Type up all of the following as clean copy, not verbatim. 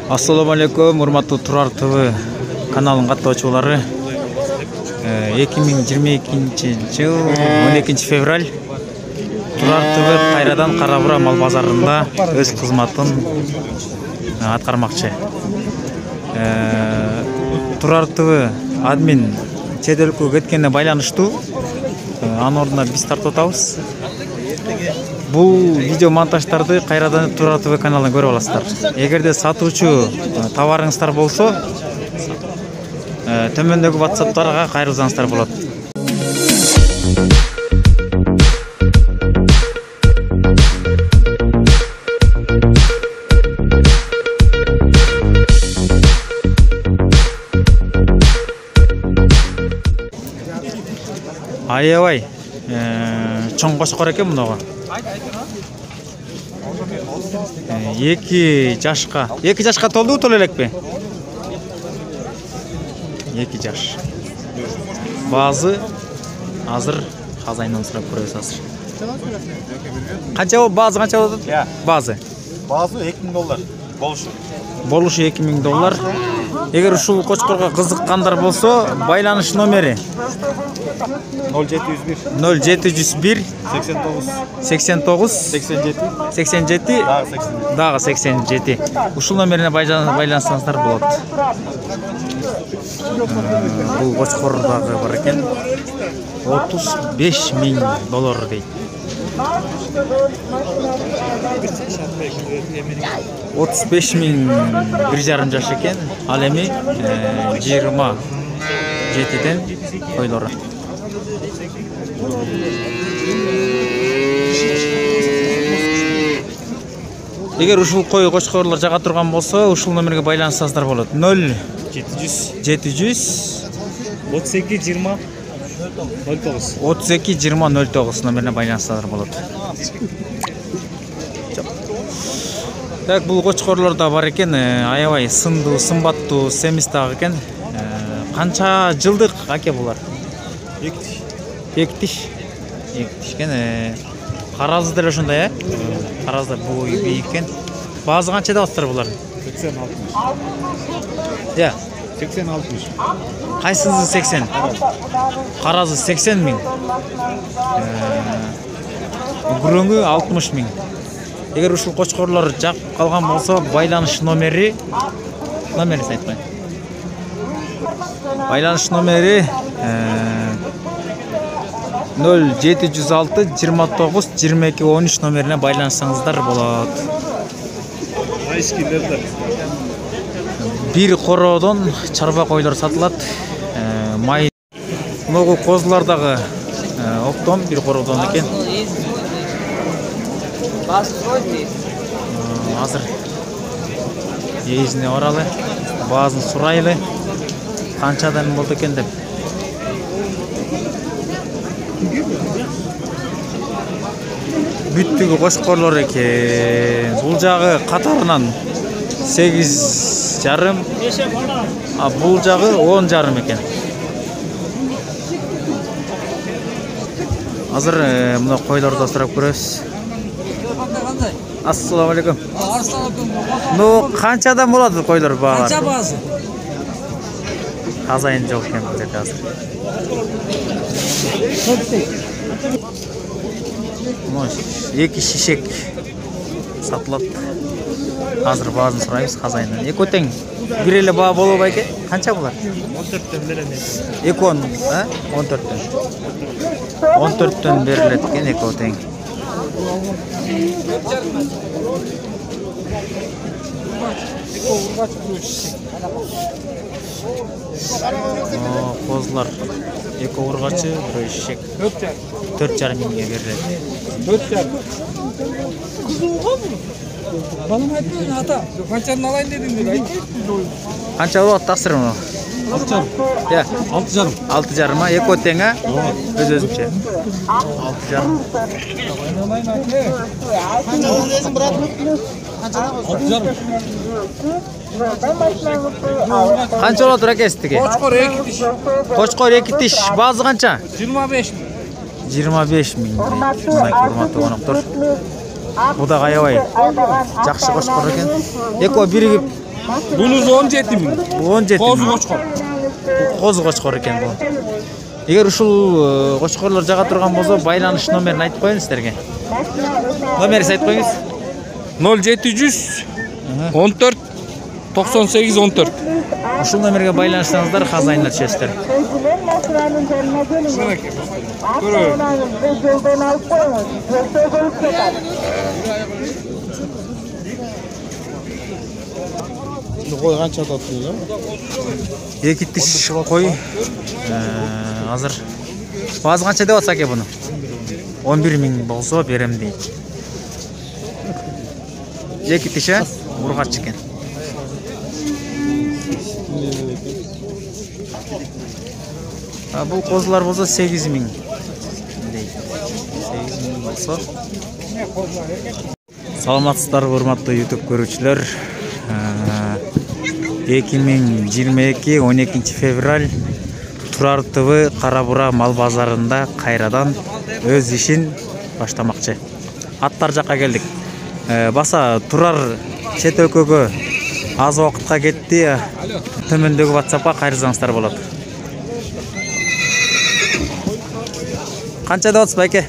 Assalamu alaikum, урматтуу Турар ТВ каналынын каттоочулары. 2022 жыл 12 февраль Турар ТВ кайрадан Кара-Бура мал базарында өз кызматын аткармакчы. Турар ТВ админ чет өлкөгө кеткенине байланыштуу анын ордуна биз тартып атабыз. Бул видео монтаждарды кайрадан Турар ТВ каналынан көрүп аласыздар. Эгерде сатуучу товарыңыздар болсо, төмөндөгү WhatsApp-тарга кайрылсаңыздар болот. Аябай чоң кошкор экен мунуга. 2 жашка толду толо элекпи? 2 жаш. Баазы азыр хазайынан сурап көрөбүз азыр. Канча болот? Баазы канча болот? Баазы. Баазы $2000 болушу. Болушу $2000. Эгер ушул кочкорго кызыккандар болсо, байланыш номери 0701 89 87 дагы 87. Ушул номерине байлансаңыздар болот. Бул кочкор дагы бар экен. $35,000 дейт. 35,000 1 жарым жаш экен. Ал эми 27ден койлору. Эгер ушул кой кочкорлор жага турган болсо, ушул номерге байлансаңыздар болот. 0700 32 20 09 номерине байлансаңыздар болот. Так, бул кочкорлор да бар экен. Аябай сындуу, сымбаттуу, семиз дагы экен. Канча жылдык аке булар? 2 тиш экен. Каразы деле ошондой, Каразы буу бийик экен. Баазы канча деп атсыздар булар? 80-60. 80-60. Кайсысы 80? Каразы 80,000. Күрөңү 60,000. Эгер ушул кочкорлор жак калган болсо, байланыш номери айтпайм. Байланыш номери 0706 29 22 13 номерине байлансаңыздар болот. Bir короодон чарба койлор сатылат. Май могу козулар дагы оптом bir короодон экен. Азыр эзине баралы, баазын сурайлы. Канчадан болду экен деп. Бүттүгү кошкорлор экен. Бул жагы катарынан 8,5, а бул жагы 10,5 экен. Азыр мына койлорду сурап көрөбүз. Ассаламу алейкум. Ну, канчадан болот койлор баалар? Канча баазы? Хазайын жок экен бул жерде азыр. Эки шишек сатылат. Азыр баазын сурайбыз хазайындан. Эки тең бир эле баа болобу байке? Канча булар? 14төн берем. 14, 14төн. 14төн берилет экен эки тең. Козулар эки ургачы, бир шишек 4,5 миңге берилет. 4,5. Кызууга бу. Балам айтты, ата, канчаны алайын дедим деп айтты. Канча болот тасыр муну? 6,5. 6,5. 6,5 ма? Эки тең а? Өз-өзүнчө. 6,5. Канча болот ракестиги? Кочкор 2 тиш. Кочкор 2 тиш. Баазы канча? 25,000. 25,000. Урматтуу коноктор. Бу да аябай жакшы кошкор экен. Эко биригип Bunun 17 bin. 17 Kozu ming. koçkor. Козу кочкор экен бул. Эгер ушул кочкорлор жага турган болсо, байланыш номерин айтып коеюн сиздерге. Номерин айтып коюңуз. 0700 14 98 14. Ушул номерге байланышсаңыздар хазайындар чечтер. Koy kança tatlı 2 тиш кой. Азыр баазы канча деп атса эке буну? 11 миң болсо берем дейт. 2 тиш ургач экен. Бул козулар болсо 8 миң дейт. 8 миң болсо. Саламатсыздарбы урматтуу YouTube көрүүчүлөр. 2022 12 февраль Турар ТВ Кара-Бура мал базарында кайрадан өз ишин баштамакчы. Аттар жакка келдик. Баса Турар чет өлкөгө аз убакытка кетти. Төмөндөгү WhatsAppка кайрылсаңыздар болот. Канча деп атсыз байке?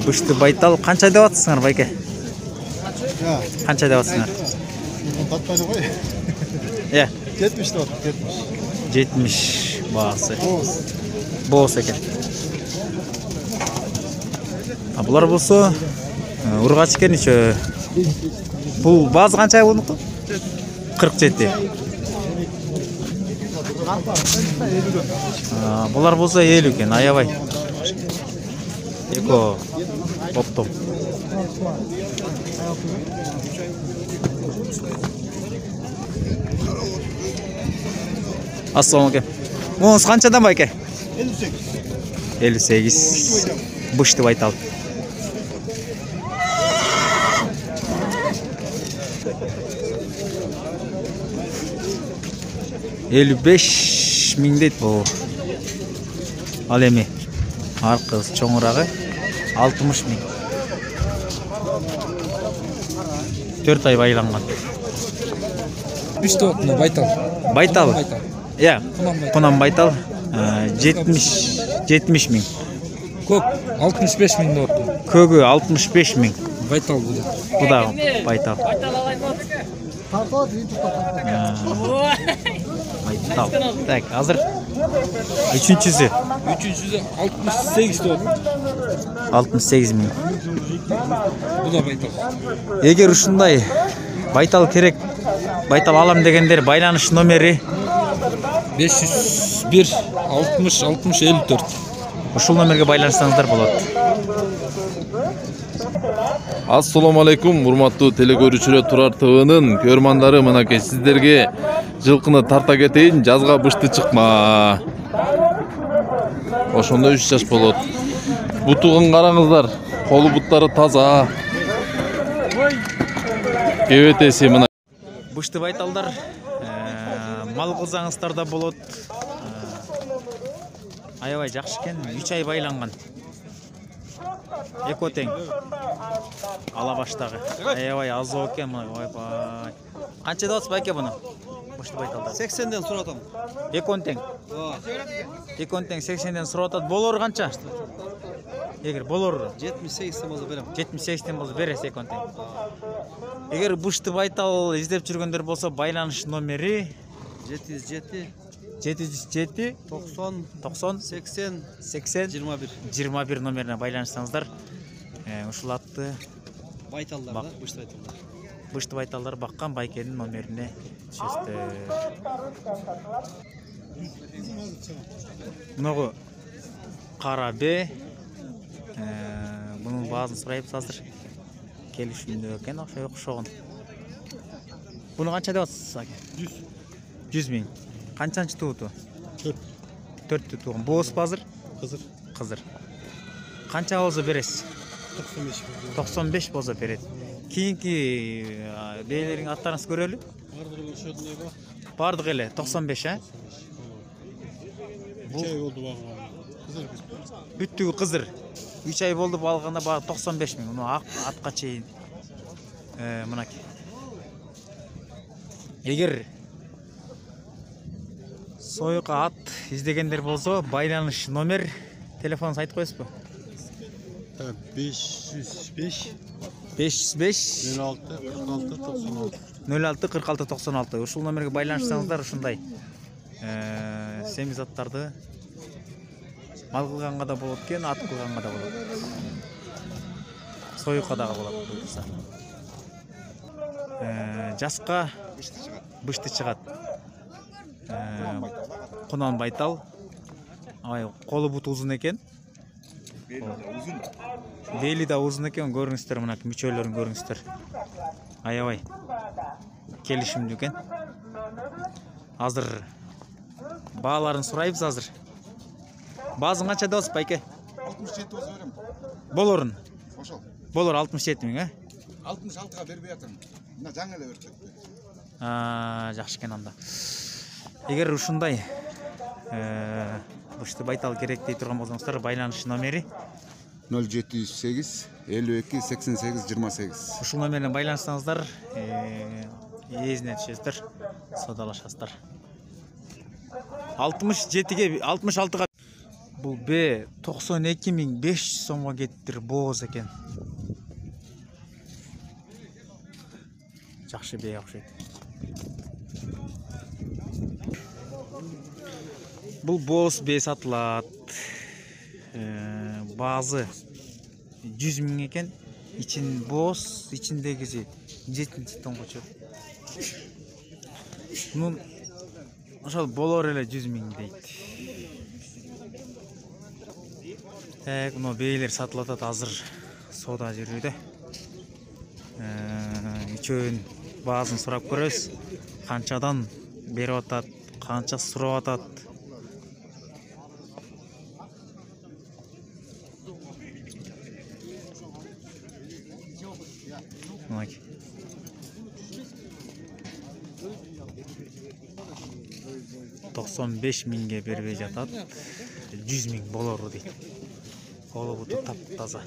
Бышты байтал канча деп атсыңар байке? Канча деп атсыңар? Tatmayla koy. 70 lira, 70 баасы. Боос экен. Булар болсо ургач экен ичө. Бул баазы канча болду? 47. Булар болсо 50 экен, аябай. Эко топтом. Assalamu alaikum. Bunun kançadan bayke? 58. Bıştı baytal. $55.000 deydi bu. Al emi. Arkası çoğurağı 60.000. 4 ay baylangan. 3 toplu baytal. Baytal. Ya, Kunan baytal 70 ming. Kök 65 bin toplu. Kögü 65 ming. Baytal bu da. Bu da baytal. Baytal. Tak, hazır. Üçüncüsü. Üçüncüsü 68 toplu. 68 ming. Bu da baytal. Eğer ушундай baytal керек, baytal alam degендер байланыш номери 501 60 60 54. Ушул номерге байланышсаңыздар болот. Assalamu alaikum, урматтуу телекөрүүчүлөр, Турар ТВнын көрмандары, мынакей сиздерге жылкыны тарта кетейин, жазга бышты чыкма. Ошондо 3 жаш болот. Бутугун караңыздар, колу буттары таза. Кебетеси мына. Бышты байталдар мал кылсаңыздар да болот. Аябай жакшы экен, 3 ай байланган. Эко тең. Ала баштагы. Аябай азоо экен, ойбай. Канча деп атсыз байке буну? Бышты байталдар. 80'den suratım. Экон тең. Экон тең 80ден сурап атат. Болор канча? Эгер болор 78'den bolsa berem. 78ден болсо бересиз экон тең. Эгер бышты байтал издеп жүргөндөр болсо байланыш номери 707 707 90 90 80 80 21 номерине байланышсаңыздар, ушул атты baytallar da, bıştı baytallar. бышты байталдар баккан байкенин номерине түшөсүздөр. Мынагы кара бе, бунун баазын сурайбыз азыр. Келишимде экен, окшогон. Буну канча деп атасыз аке? 100 миң. Канчанчы тууту? 4 туган. Бооспу азыр? Кызыр. Канча болсо бересиз? 95 болсо берет. Кийинки бээлерин аттарыңызды көрөлү? Бардык эле 95, а? 3 ay oldu bağlan. Kızır biz. Бүттүгү кызыр. 3 ай болду алганда баары 95 миң. Муну атка чейин Мынакей. Эгер союкка ат издегендер болсо, байланыш номер, телефонуңузду айтып коесузбу? 505 505 06 46 96. 06 46 96. Ушул номерге байланышсаңыздар ушундай семиз аттарды мал кылганга да болот экен, ат кылганга да болот. Союкка дагы болот буюрса. Жаска бышты чыгат. Кунан байтал. Ай, колу буту узун экен. Бели да узун экен, көрүңүздөр, мына мүчөлөрүн көрүңүздөр. Аябай келишимдүү экен. Азыр бааларын сурайбыз азыр. Баазың канча деп байке? 67 болса берем. Болорун. Ошол. Болор 67 миң, 66га бербей атам. Мына жаңы эле өртөп. Жакшы экен анда. Эгер ушундай бышты байтал керек дей турган болсоңуздар, байланыш номери 078 52 88 28. ушул номер менен байланышсаңыздар, ээзине түшөсүздөр, саудалашасыздар. 67ге 66га бул Б 92.500 сомго кеттир, бооз экен. Жакшы бей окшойт. Бул бооз бей сатылат. Баазы 100 миң экен. İçin boz, içindeki 7 тоңгочу. Bunun ошол болор эле 100 миң дейт. Мына бейлер сатылып атат, азыр соода жүрүүдө. Үчөөнүн баазын сурап көрөбүз. Канчадан берип атат, канча сурап атат. Мынакей. $95 миңге бербей жатат. 100 миң болору дейт. Колу буту таптаза.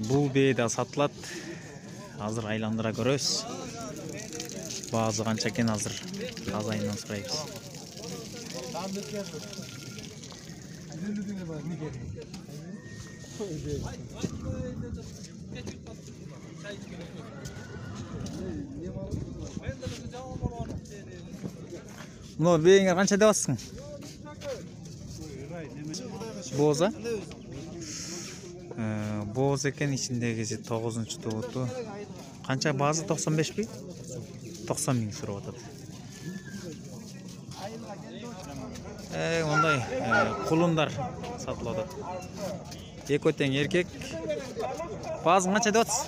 Бул бей да сатылат. Азыр айландыра көрөбүз. Баазы канча экен азыр азайынан сурайбыз. Мына бейиңе канча деп атсың? Бооза? Бооз экен, ичиндеги 9-тубуту. Канча баазы 95 би? 90 миң сурап атат. Ондай кулундар сатылып атат. Экөө тең эркек. Баазың канча деп атсың?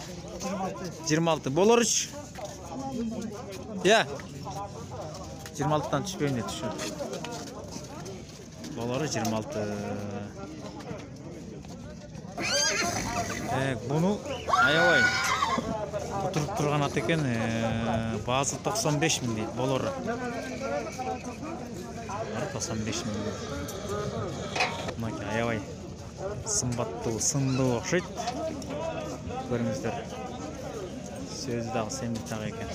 26. Болоруч. Я. 26-тан түшпөйм деп түшүн. Болору 26. Буну аябай отуруп турган ат экен. Баазы 95 миң дейт. Болору 95 миң. Мынакей аябай сымбаттуу, сындуу окшойт. Көрүңүздөр. Сөзү дагы семиз дагы экен.